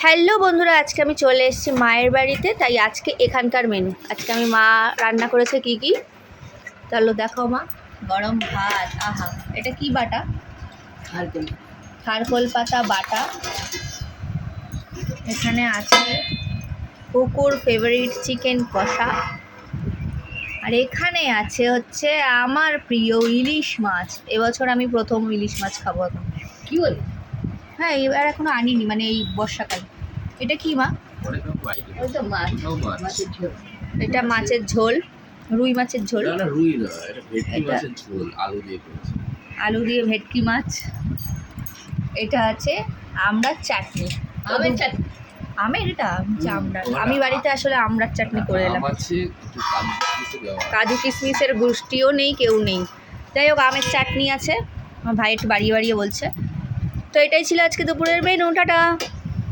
Hello বন্ধুরা, আজকে আমি চলে এসেছি মায়ের বাড়িতে। তাই আজকে এখানকার মেনু, আজকে আমি মা রান্না করেছে কি কি চলো দেখাও মা। গরম ভাত, আহা এটা কি বাটা? খারকোল পাতা বাটা। এখানে আছে কুকুর ফেভারিট চিকেন কষা। আর এখানে আছে হচ্ছে আমার প্রিয় ইলিশ মাছ। এবছর আমি প্রথম ইলিশ মাছ খাবো। এখন কি বল? হ্যাঁ, এবার এখনো আনিনি, মানে এই বর্ষাকালে। এটা কি মা? ওই তো মাছ, মাছের ঝোল। এটা মাছের ঝোল, রুই মাছের ঝোল। না রুই না, এটা ভেটকি মাছের ঝোল আলু দিয়ে করেছে। আলু দিয়ে ভেটকি মাছ। এটা আছে আমড়ার চাটনি। আমের চাটনি। আমের এটা আমরা আমি বাড়িতে আসলে আমড়ার চাটনি করে এলাম। আম আছে, একটু কাজু কিশমিশ দেওয়া আছে। কাজু কিশমিশের গোষ্ঠীও নেই, কেউ নেই। যাই হোক, আমের চাটনি আছে। আমার ভাই একটু বাড়িয়ে বাড়িয়ে বলছে। তো এটাই ছিল আজকে দুপুরের মেনু। টাটা।